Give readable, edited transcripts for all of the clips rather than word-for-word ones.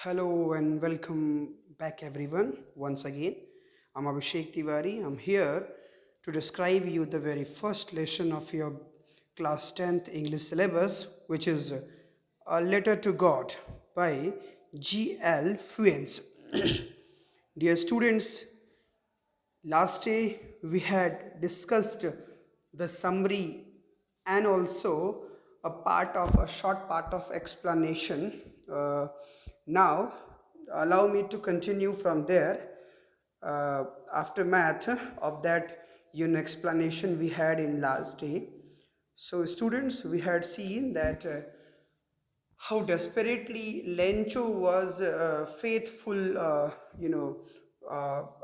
Hello and welcome back everyone once again. I'm Abhishek Tiwari. I'm here to describe you the very first lesson of your class 10th English syllabus, which is A Letter to God by G.L. Fuentes. Dear students, last day we had discussed the summary and also a short part of explanation. Now, allow me to continue from there. Uh, Aftermath of that explanation we had in last day. So, students, we had seen that how desperately Lencho was faithful,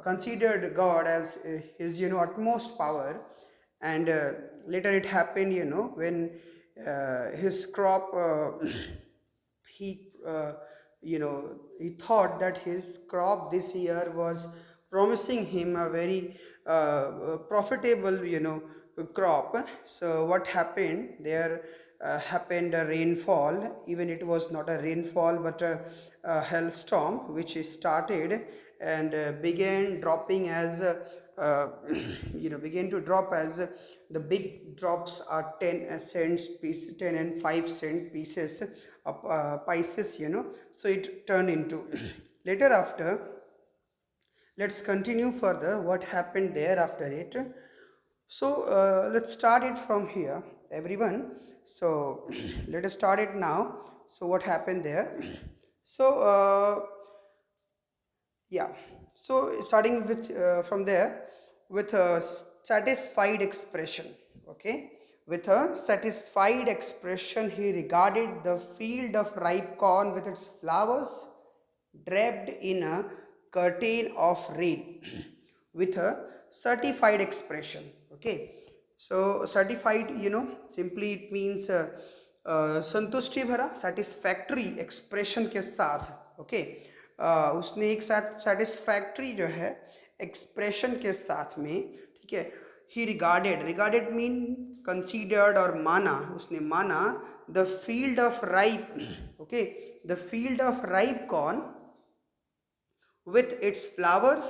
considered God as his, utmost power. And later it happened, when his crop, he, he thought that his crop this year was promising him a very profitable, crop. So what happened there? Happened a rainfall. Even it was not a rainfall but a hailstorm which started and began dropping as began to drop as the big drops are 10 cents piece, 10 and 5 cent pieces of pieces, so it turned into later after. Let's continue further what happened there after it. So let's start it from here, everyone. So let us start it now. So what happened there? So yeah. So starting with from there with a satisfied expression. Okay. With a satisfied expression, he regarded the field of ripe corn with its flowers draped in a curtain of rain with a certified expression. Okay, so certified, simply it means संतुष्टि भरा satisfactory expression के साथ. Okay, उसने एक साथ satisfactory जो है expression के साथ में, ठीक है, he regarded mean considered और माना, उसने माना the field of ripe, okay, the field of ripe corn with its flowers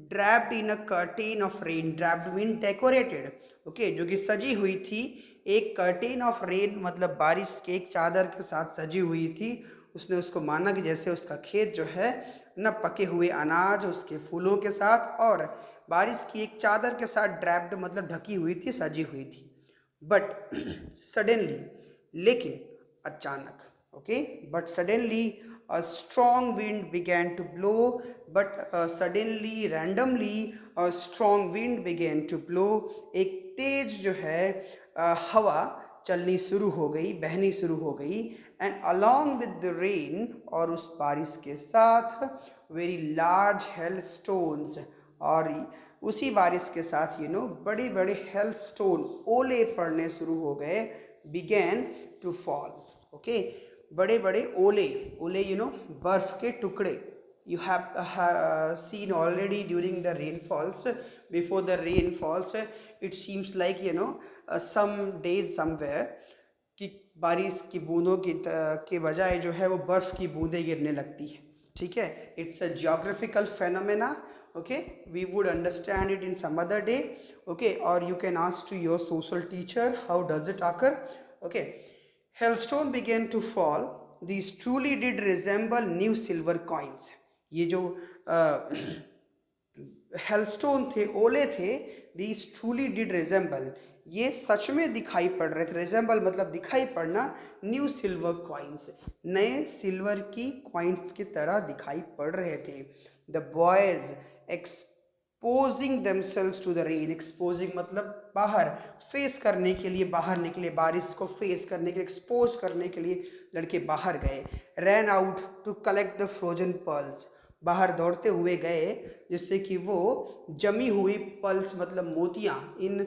draped in a curtain of rain. Draped mean decorated. Okay, जो कि सजी हुई थी एक curtain of rain, मतलब बारिश के एक चादर के साथ सजी हुई थी. उसने उसको माना कि जैसे उसका खेत जो है न पके हुए अनाज उसके फूलों के साथ और बारिश की एक चादर के साथ ड्रैप्ड मतलब ढकी हुई थी, सजी हुई थी. बट सडनली, लेकिन अचानक, okay, but suddenly a strong wind began to blow, but suddenly randomly a strong wind began to blow. एक तेज जो है हवा चलनी शुरू हो गई, बहनी शुरू हो गई. And along with the rain, और उस बारिश के साथ very large hailstones, और उसी बारिश के साथ बड़े बड़े hailstone, ओले पड़ने शुरू हो गए. began to fall. ओके, बड़े बड़े ओले, ओले बर्फ के टुकड़े. You have seen already during the rainfalls. Before the rainfalls, it seems like some days somewhere कि बारिश की बूंदों के बजाय जो है वो बर्फ की बूंदें गिरने लगती है. ठीक है, it's a geographical phenomena. Okay, we would understand it in some other day. Okay, or you can ask to your social teacher how does it occur. Okay, hailstone began to fall. These truly did resemble new silver coins. ये जो hailstone थे, ओले थे, these truly did resemble, ये सच में दिखाई पड़ रहे थे. रिजेंबल मतलब दिखाई पड़ना. न्यू सिल्वर कॉइन्स, नए सिल्वर की कॉइन्स की तरह दिखाई पड़ रहे थे. The boys exposing themselves to the rain. Exposing मतलब बाहर, फेस करने के लिए बाहर निकले, बारिश को फेस करने के लिए, एक्सपोज करने के लिए लड़के बाहर गए. Ran out to collect the frozen pearls. बाहर दौड़ते हुए गए जिससे कि वो जमी हुई पल्स मतलब मोतियाँ, इन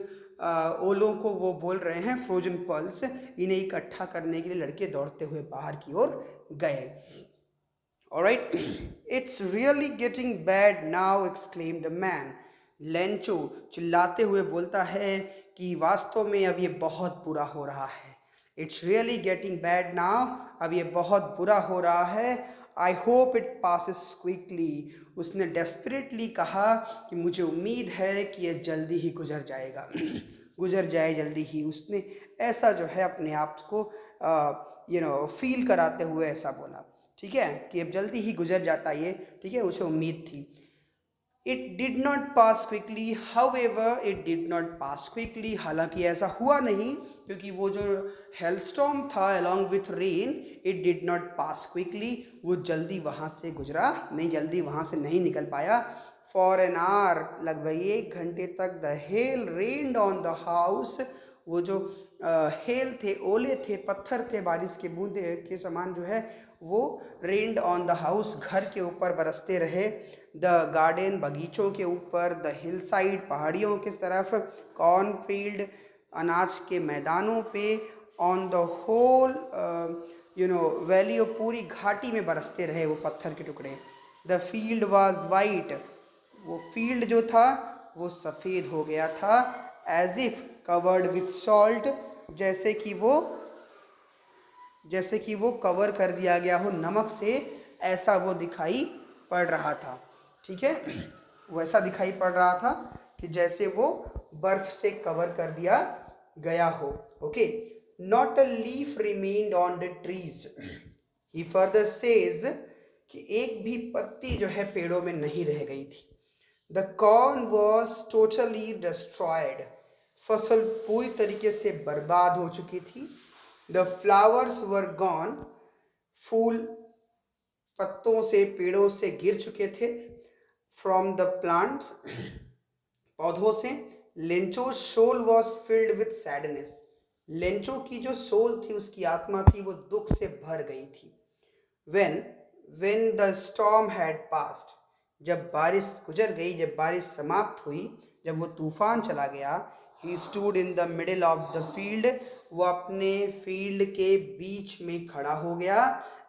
ओलों को वो बोल रहे हैं फ्रोजन पल्स, इन्हें इकट्ठा करने के लिए लड़के दौड़ते हुए बाहर की ओर गए. Alright, it's really getting bad now, exclaimed the man. Lencho चिल्लाते हुए बोलता है कि वास्तव में अब ये बहुत बुरा हो रहा है. It's really getting bad now, अब ये बहुत बुरा हो रहा है. I hope it passes quickly. उसने डेस्परेटली कहा कि मुझे उम्मीद है कि यह जल्दी ही गुजर जाएगा। गुजर जाए जल्दी ही। उसने ऐसा जो है अपने आप को फील कराते हुए ऐसा बोला, ठीक है, कि अब जल्दी ही गुजर जाता ये, ठीक है, उसे उम्मीद थी। It did not pass quickly, however it did not pass quickly, हालांकि ऐसा हुआ नहीं, क्योंकि वो जो हेलस्टॉर्म था along with rain, it did not pass quickly, वो जल्दी वहाँ से गुजरा नहीं, जल्दी वहाँ से नहीं निकल पाया। फॉर एन आवर, लगभग 1 घंटे तक, the hell rained on the house, वो जो हेल थे, ओले थे, पत्थर थे, बारिश के बूंदे के समान जो है, वो रेन्ड ऑन द हाउस, घर के ऊपर बरसते रहे। द गार्डन, बगीचों के ऊपर, द हिल साइड, पहाड़ियों की तरफ, कॉर्न फील्ड, अनाज के मैदानों पे, ऑन द होल वैली, और पूरी घाटी में बरसते रहे वो पत्थर के टुकड़े। द फील्ड वॉज वाइट, वो फील्ड जो था वो सफ़ेद हो गया था। As if covered with salt, जैसे कि वो जैसे कि वो कवर कर दिया गया हो नमक से, ऐसा वो दिखाई पड़ रहा था, ठीक है। वैसा दिखाई पड़ रहा था कि जैसे वो बर्फ से कवर कर दिया गया हो। Okay, not a leaf remained on the trees, he further says, कि एक भी पत्ती जो है पेड़ों में नहीं रह गई थी। The corn was totally destroyed, फसल पूरी तरीके से बर्बाद हो चुकी थी। द फ्लावर्स वर गॉन, फूल पत्तों से, पेड़ों से गिर चुके थे। फ्रॉम द प्लांट्स, पौधों से। Lencho soul was filled with sadness, Lencho की जो सोल थी, उसकी आत्मा थी, वो दुख से भर गई थी। when when the storm had passed, जब बारिश गुजर गई, जब बारिश समाप्त हुई, जब वो तूफान चला गया, he stood in the middle of the field, वो अपने फील्ड के बीच में खड़ा हो गया।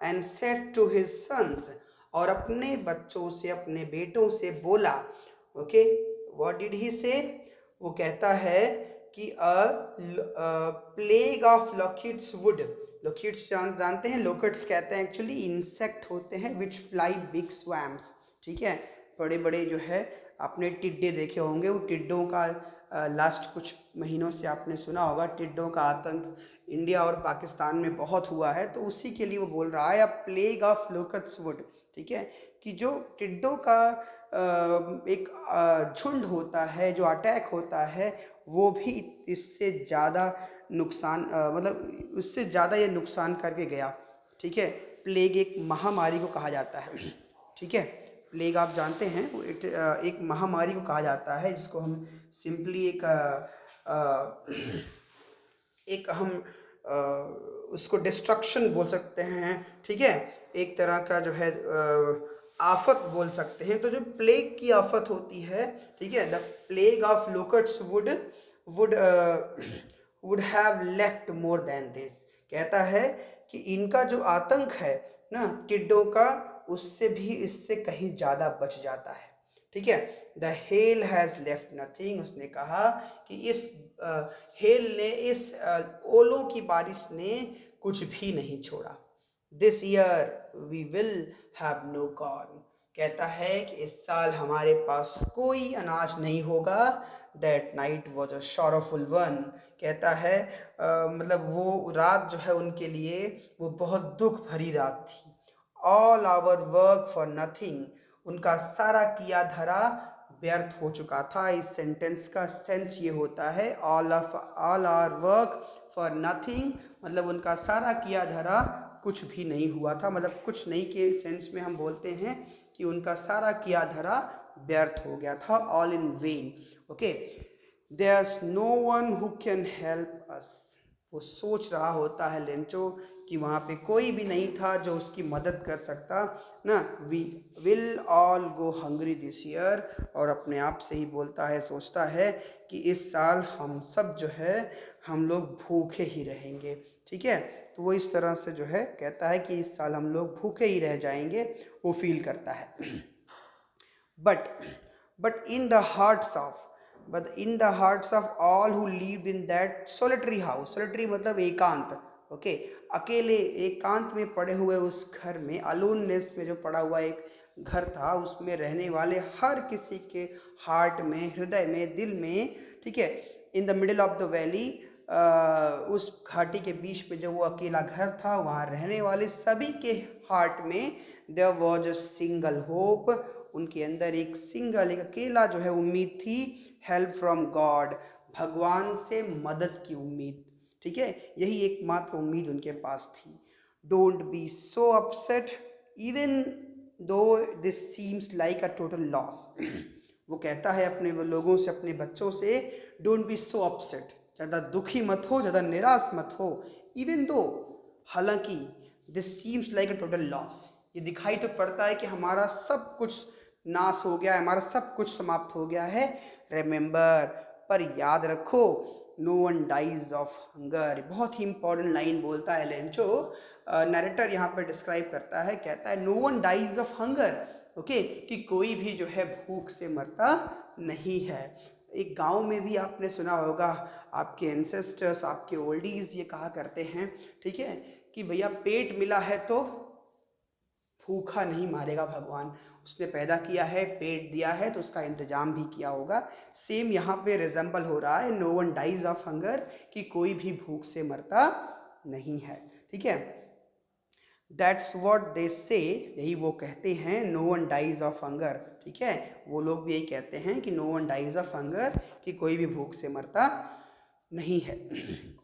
and said to his sons, और अपने बच्चों से, अपने बेटों से बोला। Okay, what did he say? वो कहता है कि प्लेग ऑफ लॉकिट्स वुड, लोकिट्स जानते हैं, लोकट्स कहते हैं एक्चुअली, इंसेक्ट होते हैं विच फ्लाई बिग स्वैम्स, ठीक है, बड़े बड़े जो है, आपने टिड्डे देखे होंगे, वो टिड्डों का लास्ट कुछ महीनों से आपने सुना होगा, टिड्डों का आतंक इंडिया और पाकिस्तान में बहुत हुआ है, तो उसी के लिए वो बोल रहा है, अ प्लेग ऑफ लोकट्स वुड, ठीक है, कि जो टिड्डों का एक झुंड होता है, जो अटैक होता है, वो भी इससे ज़्यादा नुकसान, मतलब उससे ज़्यादा ये नुकसान करके गया, ठीक है। प्लेग एक महामारी को कहा जाता है, ठीक है, प्लेग आप जानते हैं, वो एक महामारी को कहा जाता है, जिसको हम सिंपली एक हम अ, उसको डिस्ट्रक्शन बोल सकते हैं, ठीक है, एक तरह का जो है आफत बोल सकते हैं। तो जो प्लेग की आफत होती है, ठीक है, the plague of locusts would would have left more than this, कहता है कि इनका जो आतंक है ना टिड्डों का, उससे भी इससे कहीं ज़्यादा बच जाता है, ठीक है। The hell has left nothing, उसने कहा कि इस हेल ने, इस ओलों की बारिश ने कुछ भी नहीं छोड़ा। This year we will have no corn, कहता है कि इस साल हमारे पास कोई अनाज नहीं होगा। That night was a sorrowful one, कहता है मतलब वो रात जो है उनके लिए वो बहुत दुख भरी रात थी। All our work for nothing, उनका सारा किया धरा व्यर्थ हो चुका था। इस सेंटेंस का सेंस ये होता है, all our work for nothing, मतलब उनका सारा किया धरा कुछ भी नहीं हुआ था, मतलब कुछ नहीं के सेंस में हम बोलते हैं कि उनका सारा किया धरा व्यर्थ हो गया था, all in vain. Okay, there's no one who can help us, वो सोच रहा होता है लेंचो कि वहाँ पे कोई भी नहीं था जो उसकी मदद कर सकता ना। We will all go hungry this year, और अपने आप से ही बोलता है, सोचता है कि इस साल हम सब जो है हम लोग भूखे ही रहेंगे, ठीक है। तो वो इस तरह से जो है कहता है कि इस साल हम लोग भूखे ही रह जाएंगे, वो फील करता है। but but in the hearts of but in the hearts of all who lived in that solitary house, solitary मतलब एकांत, ओके, अकेले एकांत में पड़े हुए उस घर में, अलोननेस में जो पड़ा हुआ एक घर था, उसमें रहने वाले हर किसी के हार्ट में, हृदय में, दिल में, ठीक है, in the middle of the valley, उस घाटी के बीच में जो वो अकेला घर था, वहाँ रहने वाले सभी के हार्ट में there was a single hope, उनके अंदर एक सिंगल, एक अकेला जो है उम्मीद थी, हेल्प फ्रॉम गॉड, भगवान से मदद की उम्मीद, ठीक है, यही एकमात्र उम्मीद उनके पास थी। Don't be so upset even though this seems like a total loss. वो कहता है अपने लोगों से, अपने बच्चों से, डोंट बी सो अपसेट, ज़्यादा दुखी मत हो, ज़्यादा निराश मत हो, इवन दो, हालांकि this seems like a total loss, ये दिखाई तो पड़ता है कि हमारा सब कुछ नाश हो गया है, हमारा सब कुछ समाप्त हो गया है, रिमेंबर, पर याद रखो, no one dies of hunger. बहुत ही इंपॉर्टेंट लाइन बोलता है लेंचो, नरेटर यहाँ पर डिस्क्राइब करता है, कहता है no one dies of hunger, okay, कि कोई भी जो है भूख से मरता नहीं है। एक गांव में भी आपने सुना होगा, आपके एंसेस्टर्स, आपके ओल्डीज ये कहा करते हैं, ठीक है, कि भैया पेट मिला है तो भूखा नहीं मारेगा भगवान, उसने पैदा किया है, पेट दिया है, तो उसका इंतजाम भी किया होगा। सेम यहाँ पे रिजेंबल हो रहा है, no one dies of hunger, कि कोई भी भूख से मरता नहीं है, ठीक है। दैट्स वॉट दे से, यही वो कहते हैं, no one dies of hunger, ठीक है, वो लोग भी यही कहते हैं कि no one dies of hunger, कि कोई भी भूख से मरता नहीं है।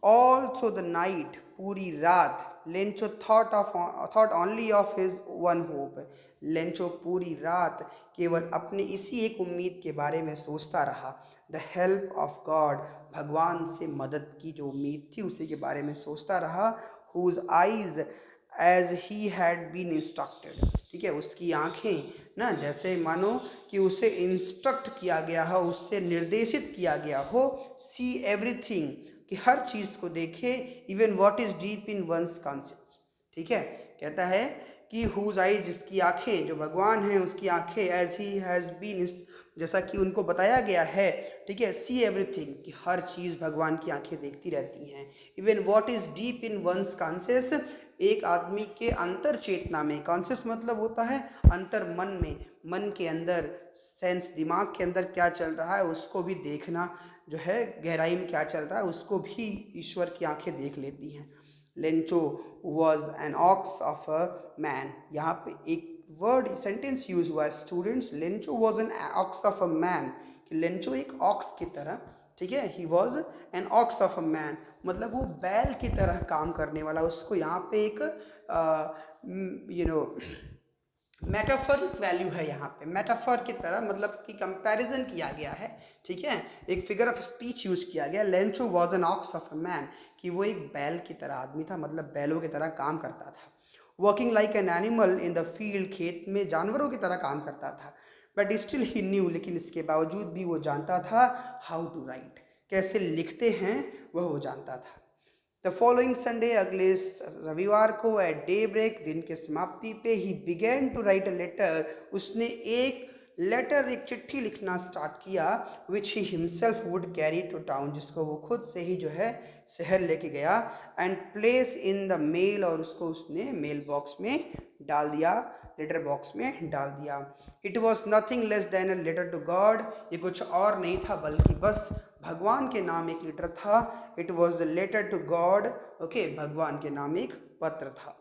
ऑल थ्रू द नाइट, पूरी रात, Lencho thought only of his one hope, Lencho पूरी रात केवल अपने इसी एक उम्मीद के बारे में सोचता रहा, द हेल्प ऑफ गॉड, भगवान से मदद की जो उम्मीद थी उसी के बारे में सोचता रहा, whose eyes as he had been instructed, ठीक है, उसकी आंखें ना जैसे मानो कि उसे इंस्ट्रक्ट किया गया हो, उससे निर्देशित किया गया हो, सी एवरीथिंग, कि हर चीज़ को देखे, even what is deep in one's conscious, ठीक है, कहता है कि हुज आई, जिसकी आंखें, जो भगवान है उसकी आंखें, एज ही हैज़ बीन, जैसा कि उनको बताया गया है, ठीक है, सी एवरीथिंग, कि हर चीज़ भगवान की आंखें देखती रहती हैं, even what is deep in one's conscious, एक आदमी के अंतर चेतना में, कॉन्शियस मतलब होता है अंतर मन में, मन के अंदर, सेंस, दिमाग के अंदर क्या चल रहा है उसको भी देखना, जो है गहराई में क्या चल रहा है उसको भी ईश्वर की आंखें देख लेती हैं। Lencho was an ox of a man, यहाँ पे एक वर्ड सेंटेंस यूज हुआ है students, Lencho was an ox of a man, कि लेंचो एक ऑक्स की तरह, ठीक है, he was an ox of a man, मतलब वो बैल की तरह काम करने वाला, उसको यहाँ पे एक मेटाफरिक वैल्यू है, यहाँ पे मेटाफर की तरह, मतलब कि कंपैरिजन किया गया है, ठीक है, एक फिगर ऑफ स्पीच यूज किया गया, Lencho was an ox of a man, कि वो एक बैल की तरह आदमी था, मतलब बैलों की तरह काम करता था, working like an animal in the field, खेत में जानवरों की तरह काम करता था, बट स्टिल ही न्यू, लेकिन इसके बावजूद भी वो जानता था, हाउ टू राइट, कैसे लिखते हैं वह वो जानता था। द फॉलोइंग संडे, अगले रविवार को, एट डे ब्रेक, दिन के समाप्ति पे, he began to write a letter, उसने एक लेटर, एक चिट्ठी लिखना स्टार्ट किया, which he himself would carry to town, जिसको वो खुद से ही जो है शहर लेके गया, and place in the mail, और उसको उसने मेल बॉक्स में डाल दिया, लेटर बॉक्स में डाल दिया। It was nothing less than a letter to God, ये कुछ और नहीं था बल्कि बस भगवान के नाम एक लेटर था, it was a letter to God, okay, भगवान के नाम एक पत्र था,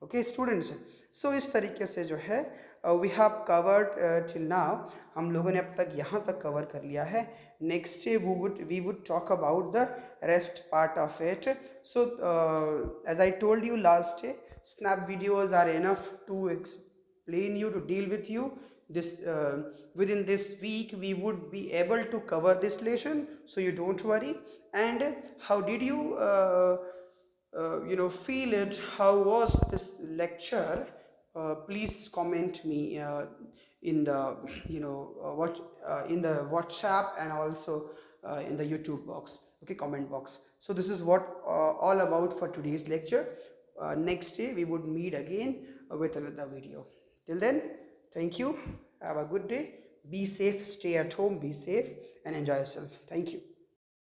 ओके स्टूडेंट्स। सो इस तरीके से जो है we have covered till now, हम लोगों ने अब तक यहाँ तक कवर कर लिया है, next day we would talk about the rest part of it. So as I told you last day, snap videos are enough to explain you, to deal with you this within this week we would be able to cover this lesson, so you don't worry. And how did you feel it, how was this lecture? Please comment me in the what in the WhatsApp, and also in the YouTube box, okay, comment box. So this is what all about for today's lecture. Next day we would meet again with another video. Till then, thank you, have a good day, be safe, stay at home, be safe, and enjoy yourself. Thank you.